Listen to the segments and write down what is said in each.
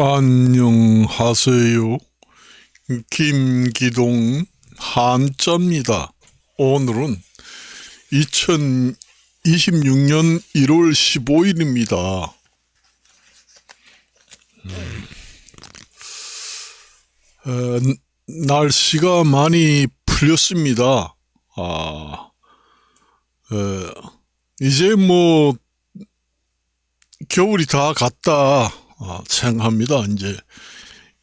안녕하세요. 김기동 한자입니다. 오늘은 2026년 1월 15일입니다. 날씨가 많이 풀렸습니다. 이제 뭐 겨울이 다 갔다 생각합니다. 이제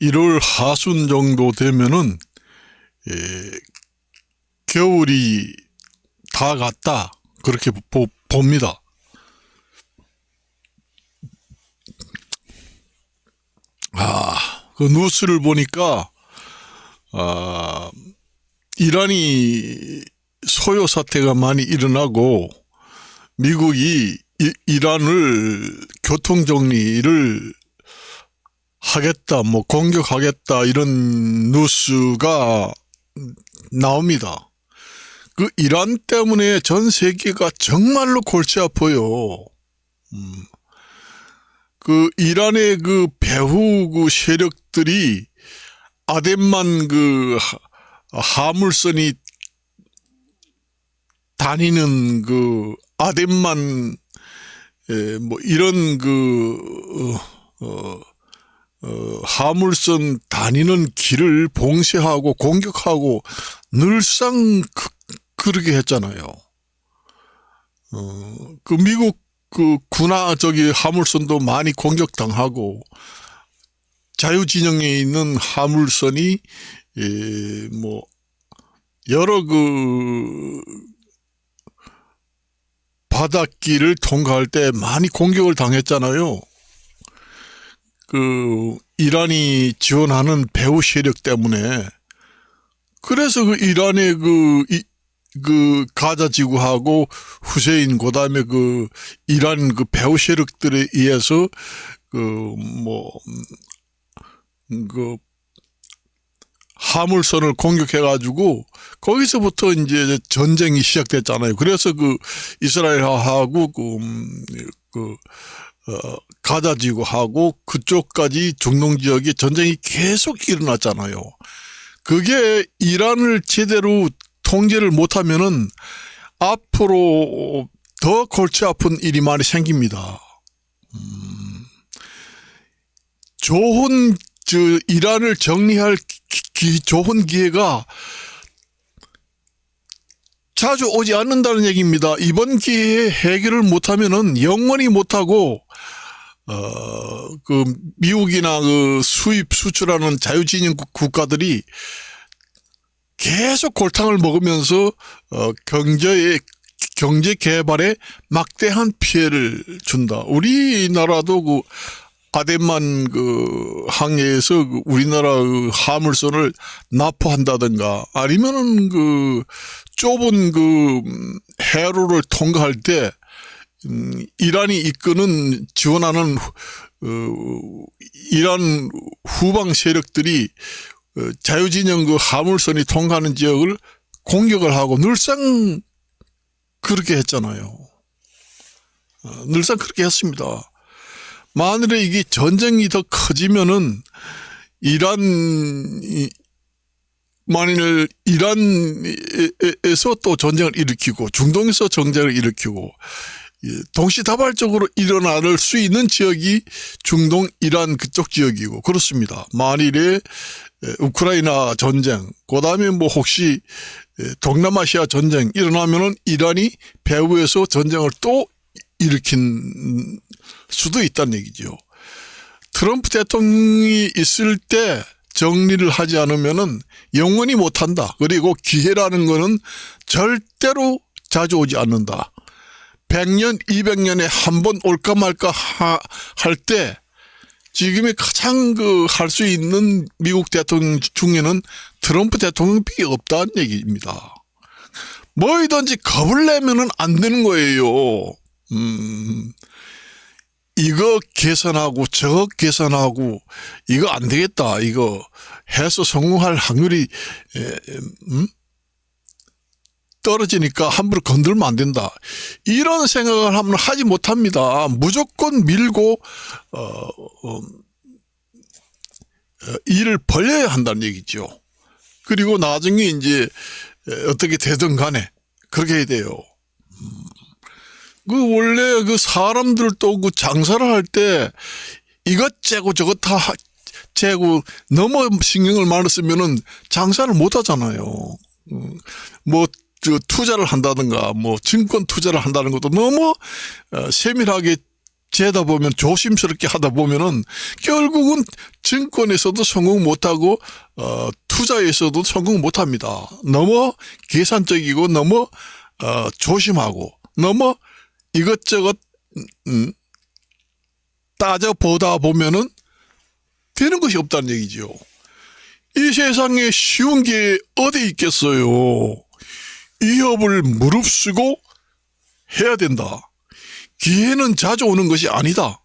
1월 하순 정도 되면은 겨울이 다 갔다 그렇게 봅니다. 그 뉴스를 보니까 이란이 소요 사태가 많이 일어나고 미국이 이란을 교통 정리를 하겠다, 뭐 공격하겠다 이런 뉴스가 나옵니다. 그 이란 때문에 전 세계가 정말로 골치 아파요. 그 이란의 그 배후 그 세력들이 아덴만 그 화물선이 다니는 그 아덴만 뭐 이런 그 화물선 다니는 길을 봉쇄하고 공격하고 늘상 그렇게 했잖아요. 그 미국 그 군화 화물선도 많이 공격당하고 자유진영에 있는 화물선이 뭐 여러 그 바닷길을 통과할 때 많이 공격을 당했잖아요. 그 이란이 지원하는 배후 세력 때문에. 그래서 그 이란의 그 가자 지구하고 후세인 그다음에 그 이란 그 배후 세력들에 의해서 그 화물선을 공격해가지고 거기서부터 이제 전쟁이 시작됐잖아요. 그래서 그 이스라엘하고 가자 지구하고 그쪽까지 중동 지역에 전쟁이 계속 일어났잖아요. 그게 이란을 제대로 통제를 못하면은 앞으로 더 골치 아픈 일이 많이 생깁니다. 좋은 이란을 정리할 좋은 기회가 자주 오지 않는다는 얘기입니다. 이번 기회에 해결을 못하면은 영원히 못하고 그 미국이나 그 수입 수출하는 자유진영 국가들이 계속 골탕을 먹으면서 경제 개발에 막대한 피해를 준다. 우리나라도 그 아덴만 그 항해에서 그 우리나라 그 화물선을 납포한다든가 아니면은 그 좁은 그 해로를 통과할 때 이란이 이끄는 지원하는 이란 후방 세력들이 자유진영 그 화물선이 통과하는 지역을 공격을 하고 늘상 그렇게 했잖아요. 늘상 그렇게 했습니다. 만일에 이게 전쟁이 더 커지면은 만일 이란에서 또 전쟁을 일으키고 중동에서 전쟁을 일으키고 동시다발적으로 일어날 수 있는 지역이 중동 이란 그쪽 지역이고 그렇습니다. 만일에 우크라이나 전쟁, 그 다음에 뭐 혹시 동남아시아 전쟁 일어나면은 이란이 배후에서 전쟁을 또 일으킨 수도 있다는 얘기죠. 트럼프 대통령이 있을 때 정리를 하지 않으면은 영원히 못한다. 그리고 기회라는 거는 절대로 자주 오지 않는다. 100년, 200년에 한 번 올까 말까 할 때 지금의 가장 할 수 있는 미국 대통령 중에는 트럼프 대통령밖에 없다는 얘기입니다. 뭐이든지 겁을 내면은 안 되는 거예요. 이거 계산하고 저거 계산하고 이거 안 되겠다. 이거 해서 성공할 확률이 떨어지니까 함부로 건들면 안 된다. 이런 생각을 하면 하지 못합니다. 무조건 밀고 일을 벌려야 한다는 얘기죠. 그리고 나중에 이제 어떻게 되든 간에 그렇게 해야 돼요. 그 원래 그 사람들도 그 장사를 할 때 이것 재고 저것 다 재고 너무 신경을 많이 쓰면은 장사를 못 하잖아요. 뭐 투자를 한다든가 뭐 증권 투자를 한다는 것도 너무 세밀하게 재다 보면 조심스럽게 하다 보면은 결국은 증권에서도 성공 못하고 투자에서도 성공 못합니다. 너무 계산적이고 너무 조심하고 너무 이것저것 따져보다 보면은 되는 것이 없다는 얘기죠. 이 세상에 쉬운 게 어디 있겠어요. 이 협을 무릅쓰고 해야 된다. 기회는 자주 오는 것이 아니다.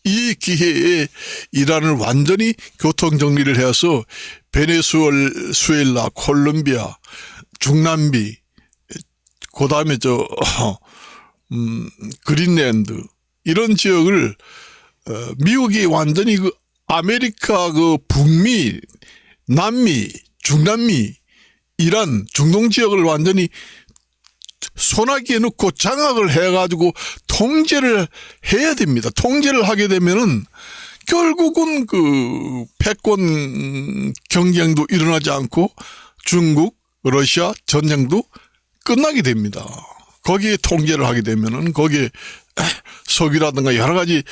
이 기회에 이란을 완전히 교통정리를 해서 베네수엘라, 콜롬비아, 중남미, 그 다음에 그린랜드, 이런 지역을, 미국이 완전히 그 아메리카 그 북미, 남미, 중남미, 이란, 중동 지역을 완전히 소나기에 넣고 장악을 해가지고 통제를 해야 됩니다. 통제를 하게 되면은 결국은 그 패권 경쟁도 일어나지 않고 중국, 러시아 전쟁도 끝나게 됩니다. 거기에 통제를 하게 되면은 거기에 석유라든가 여러 가지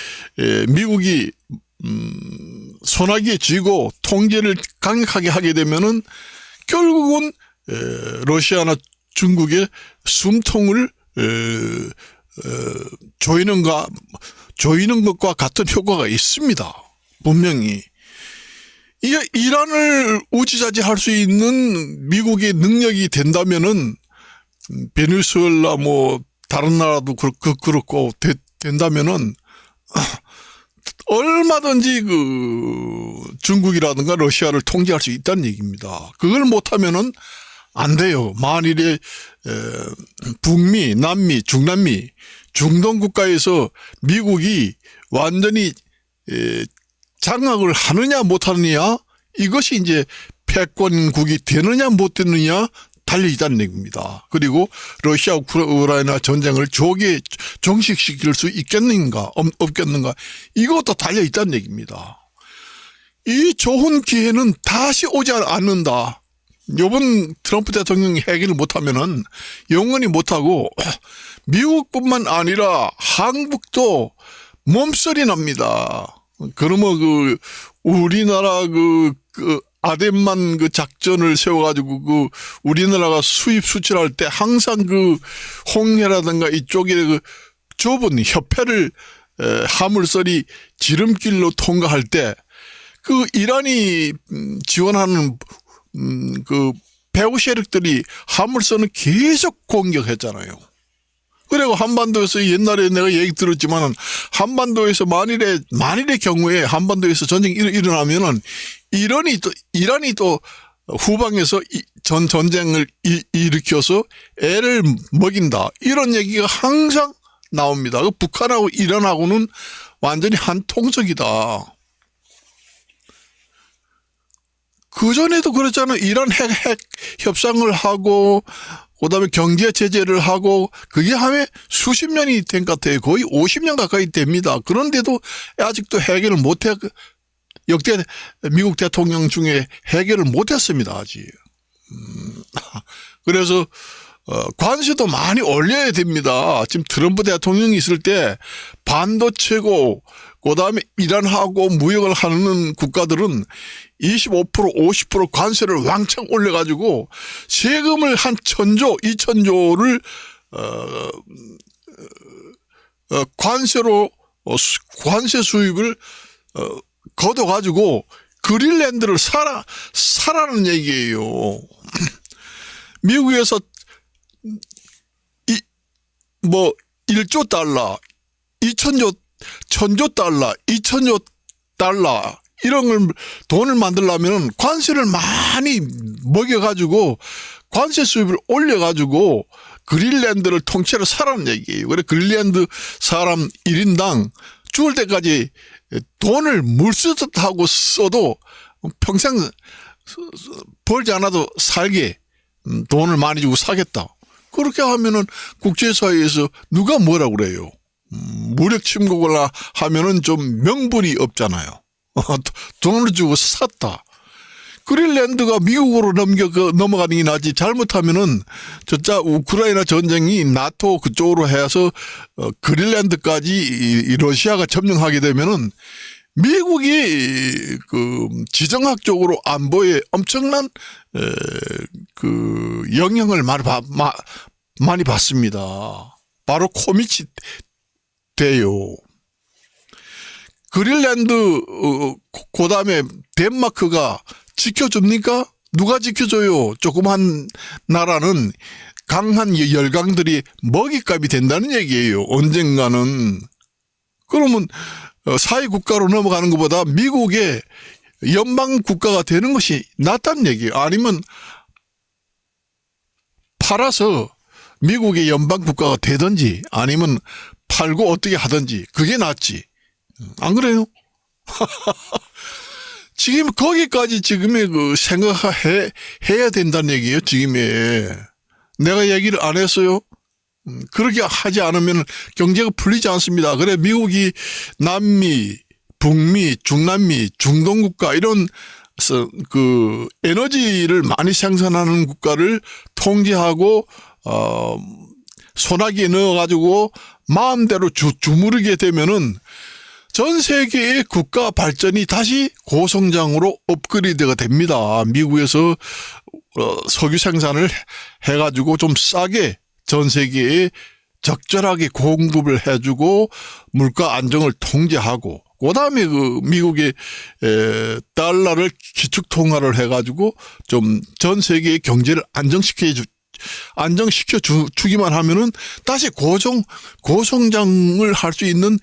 미국이 소나기에 쥐고 통제를 강력하게 하게 되면은 결국은 러시아나 중국의 숨통을 조이는 것과 같은 효과가 있습니다. 분명히. 이게 이란을 우지자지할 수 있는 미국의 능력이 된다면은 베네수엘라 뭐 다른 나라도 그렇고 된다면은 얼마든지 그 중국이라든가 러시아를 통제할 수 있다는 얘기입니다. 그걸 못하면은 안 돼요. 만일에 북미, 남미, 중남미, 중동 국가에서 미국이 완전히 장악을 하느냐 못하느냐, 이것이 이제 패권국이 되느냐 못 되느냐 달려있다는 얘기입니다. 그리고 러시아 우크라이나 전쟁을 조기에 종식시킬 수 있겠는가 없겠는가, 이것도 달려있다는 얘기입니다. 이 좋은 기회는 다시 오지 않는다. 이번 트럼프 대통령이 해결을 못하면은 영원히 못하고 미국뿐만 아니라 한국도 몸서리 납니다. 그러면 그 우리나라 그 아덴만 그 작전을 세워가지고 그 우리나라가 수입 수출할 때 항상 그 홍해라든가 이쪽에 그 좁은 협회를 화물선이 지름길로 통과할 때 그 이란이 지원하는 그 배후 세력들이 화물선을 계속 공격했잖아요. 그리고 한반도에서 옛날에 내가 얘기 들었지만은 한반도에서 만일의 경우에 한반도에서 전쟁이 일어나면은 이란이 또 후방에서 전쟁을 일으켜서 애를 먹인다, 이런 얘기가 항상 나옵니다. 북한하고 이란하고는 완전히 한 통속이다. 그전에도 그랬잖아요. 이란 핵 협상을 하고 그다음에 경제 제재를 하고 그게 하면 수십 년이 된 것 같아요. 거의 50년 가까이 됩니다. 그런데도 아직도 해결을 못해, 역대 미국 대통령 중에 해결을 못했습니다. 아직. 그래서 관세도 많이 올려야 됩니다. 지금 트럼프 대통령이 있을 때 반도체고 그다음에 이란하고 무역을 하는 국가들은 25%, 50% 관세를 왕창 올려가지고 세금을 한 1,000조, 2,000조를 관세 수입을 걷어가지고 그린랜드를 사라는 얘기예요. 미국에서 1조 달러, 1,000조 달러, 2,000조 달러 이런 걸 돈을 만들려면 관세를 많이 먹여가지고 관세 수입을 올려가지고 그린랜드를 통째로 사라는 얘기예요. 그래 그린랜드 사람 1인당 죽을 때까지 돈을 물쓰듯하고 써도 평생 벌지 않아도 살게 돈을 많이 주고 사겠다. 그렇게 하면은 국제사회에서 누가 뭐라 그래요? 무력 침공을 하면은 좀 명분이 없잖아요. 돈을 주고 샀다. 그린란드가 미국으로 넘어가는 게 낫지. 잘못하면은 진짜 우크라이나 전쟁이 나토 그쪽으로 해서 그린란드까지 이 러시아가 점령하게 되면은 미국이 그 지정학적으로 안보에 엄청난 그 영향을 많이 받습니다. 바로 코미치 돼요. 그린란드 그다음에 덴마크가 지켜줍니까? 누가 지켜줘요? 조그만 나라는 강한 열강들이 먹잇감이 된다는 얘기예요. 언젠가는. 그러면 사회국가로 넘어가는 것보다 미국의 연방국가가 되는 것이 낫다는 얘기예요. 아니면 팔아서 미국의 연방국가가 되든지 아니면 팔고 어떻게 하든지 그게 낫지. 안 그래요? 지금 거기까지 지금의 그 생각해야 된다는 얘기예요. 지금에 내가 얘기를 안 했어요. 그렇게 하지 않으면 경제가 풀리지 않습니다. 그래 미국이 남미, 북미, 중남미, 중동 국가 이런 그 에너지를 많이 생산하는 국가를 통제하고 소나기에 넣어가지고 마음대로 주무르게 되면은 전 세계의 국가 발전이 다시 고성장으로 업그레이드가 됩니다. 미국에서 석유 생산을 해가지고 좀 싸게 전 세계에 적절하게 공급을 해주고 물가 안정을 통제하고 그다음에 그 미국의 달러를 기축통화를 해가지고 좀 전 세계의 경제를 안정시켜 주기만 하면은 다시 고성장을 할 수 있는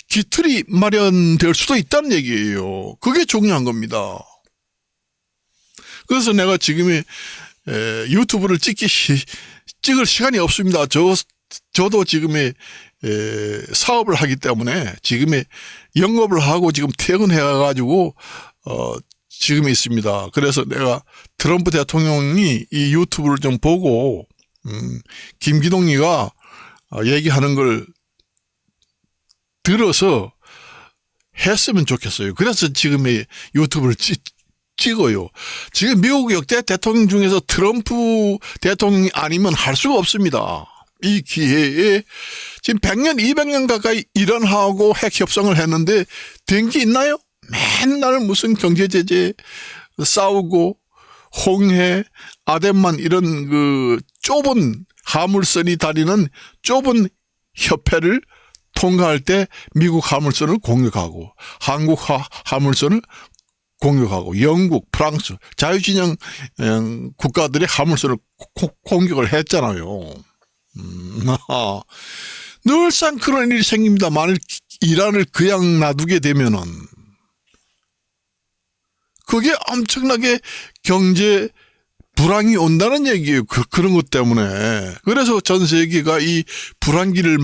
기틀이 마련될 수도 있다는 얘기예요. 그게 중요한 겁니다. 그래서 내가 지금의 유튜브를 찍을 시간이 없습니다. 저도 지금의 사업을 하기 때문에 지금의 영업을 하고 지금 퇴근해가지고 지금 있습니다. 그래서 내가 트럼프 대통령이 이 유튜브를 좀 보고 김기동이가 얘기하는 걸 들어서 했으면 좋겠어요. 그래서 지금의 유튜브를 찍어요. 지금 미국 역대 대통령 중에서 트럼프 대통령이 아니면 할 수가 없습니다. 이 기회에 지금 100년, 200년 가까이 일원하고 핵 협상을 했는데 된 게 있나요? 맨날 무슨 경제 제재 싸우고 홍해, 아덴만 이런 그 좁은 화물선이 다니는 좁은 협회를 통과할 때 미국 화물선을 공격하고 한국 화물선을 공격하고 영국, 프랑스 자유진영 국가들의 화물선을 공격을 했잖아요. 늘상 그런 일이 생깁니다. 만일 이란을 그냥 놔두게 되면은 그게 엄청나게 경제 불황이 온다는 얘기예요. 그런 것 때문에. 그래서 전 세계가 이 불황기를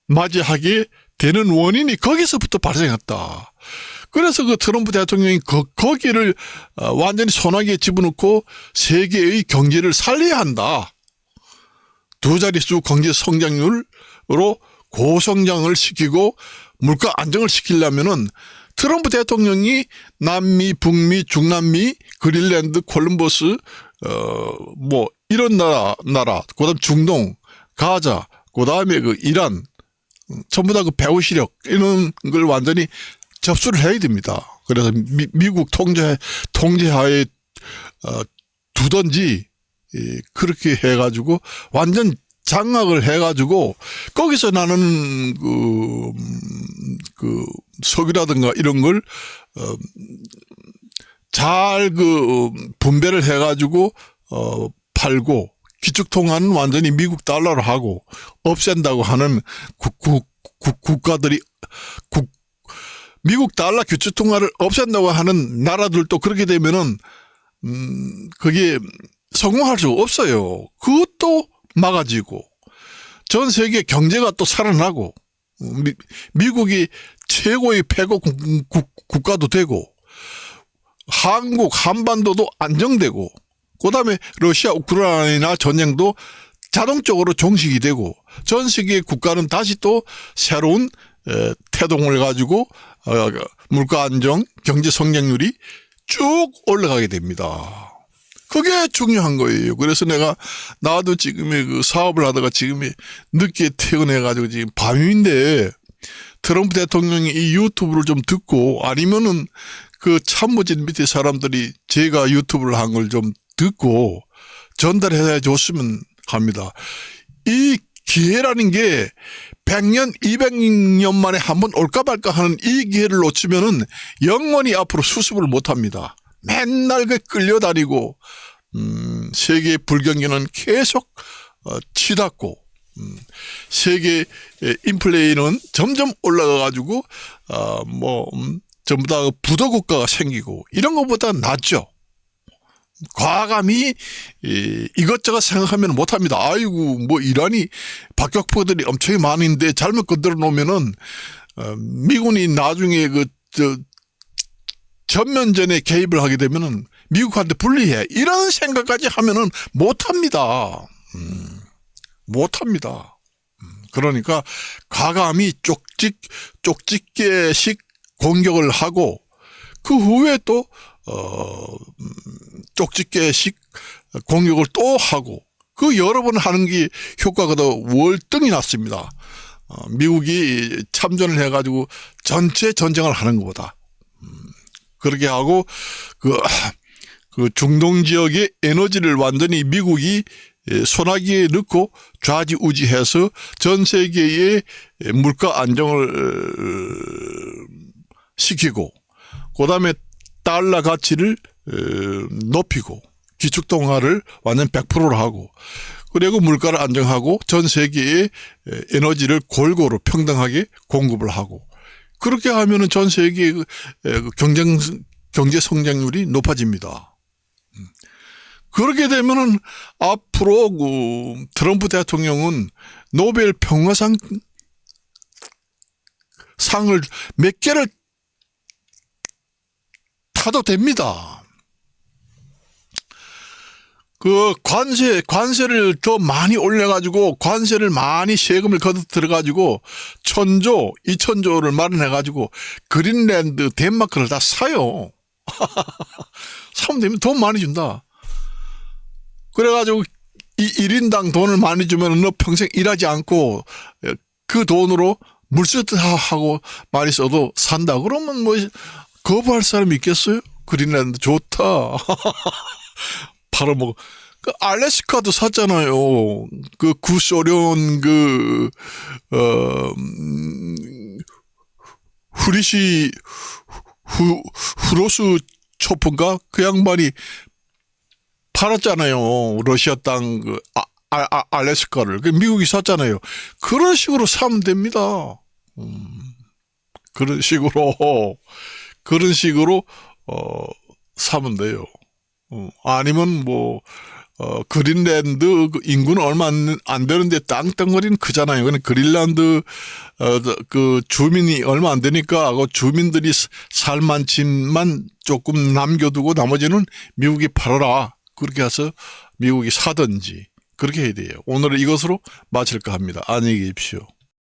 맞이하게 되는 원인이 거기서부터 발생했다. 그래서 그 트럼프 대통령이 거기를 완전히 소나기에 집어넣고 세계의 경제를 살려야 한다. 두 자릿수 경제 성장률로 고성장을 시키고 물가 안정을 시키려면은 트럼프 대통령이 남미, 북미, 중남미, 그린란드, 콜럼버스, 뭐 이런 나라, 그다음 중동, 가자, 그다음에 그 이란 전부 다 그 배후 시력 이런 걸 완전히 접수를 해야 됩니다. 그래서 미국 통제하에 두던지 그렇게 해가지고 완전 장악을 해가지고 거기서 나는 그 석유라든가 이런 걸 잘 그 분배를 해가지고 팔고 기축통화는 완전히 미국 달러로 하고 없앤다고 하는 국가들이 미국 달러 기축통화를 없앤다고 하는 나라들도 그렇게 되면은 그게 성공할 수 없어요. 그것도 막아지고 전 세계 경제가 또 살아나고 미국이 최고의 패고 국가도 되고 한국 한반도도 안정되고, 그다음에 러시아 우크라이나 전쟁도 자동적으로 종식이 되고, 전 세계 국가는 다시 또 새로운 태동을 가지고 물가 안정, 경제 성장률이 쭉 올라가게 됩니다. 그게 중요한 거예요. 그래서 나도 지금의 그 사업을 하다가 지금이 늦게 퇴근해가지고 지금 밤인데, 트럼프 대통령이 이 유튜브를 좀 듣고, 아니면은 그 참모진 밑에 사람들이 제가 유튜브를 한 걸 좀 듣고 전달해 줬으면 합니다. 이 기회라는 게 100년, 200년 만에 한 번 올까 말까 하는 이 기회를 놓치면은 영원히 앞으로 수습을 못 합니다. 맨날 끌려다니고, 세계 불경기는 계속 치닫고, 세계 인플레이는 점점 올라가가지고, 전부 다 부도 국가가 생기고, 이런 것보다 낫죠. 과감히 이것저것 생각하면 못합니다. 아이고, 이란이 박격포들이 엄청 많은데 잘못 건드려 놓으면은 미군이 나중에 전면전에 개입을 하게 되면은 미국한테 불리해. 이런 생각까지 하면은 못합니다. 못합니다. 그러니까 과감히 쪽집게식 공격을 하고, 그 후에 또 쪽집게식 공격을 또 하고, 그 여러 번 하는 게 효과가 더 월등히 났습니다. 미국이 참전을 해가지고 전체 전쟁을 하는 것보다. 그렇게 하고, 그 중동 지역의 에너지를 완전히 미국이 소나기에 넣고 좌지우지해서 전 세계의 물가 안정을 시키고, 그 다음에 달러 가치를 높이고, 기축통화를 완전 100%로 하고, 그리고 물가를 안정하고 전 세계의 에너지를 골고루 평등하게 공급을 하고, 그렇게 하면은 전 세계의 경제 성장률이 높아집니다. 그렇게 되면은 앞으로 트럼프 대통령은 노벨 평화상 상을 몇 개를 타도 됩니다. 그 관세를 더 많이 올려가지고, 관세를 많이 세금을 거둬 들어가지고 1000조, 2000조를 마련해가지고 그린랜드, 덴마크를 다 사요. 사면 되면 돈 많이 준다. 그래가지고 1인당 돈을 많이 주면 너 평생 일하지 않고 그 돈으로 물세트하고 많이 써도 산다. 그러면 거부할 사람이 있겠어요? 그린랜드 좋다. 바로 그 알래스카도 샀잖아요. 그 구소련 후로스 초프인가? 그 양반이 팔았잖아요. 러시아 땅 알래스카를. 그 미국이 샀잖아요. 그런 식으로 사면 됩니다. 그런 식으로 사면 돼요. 아니면 그린랜드 인구는 얼마 안 되는데 땅덩어리는 크잖아요. 근데 그린란드 그 주민이 얼마 안 되니까 그 주민들이 살 만큼만 조금 남겨두고 나머지는 미국이 팔아라. 그렇게 해서 미국이 사든지 그렇게 해야 돼요. 오늘은 이것으로 마칠까 합니다. 안녕히 계십시오.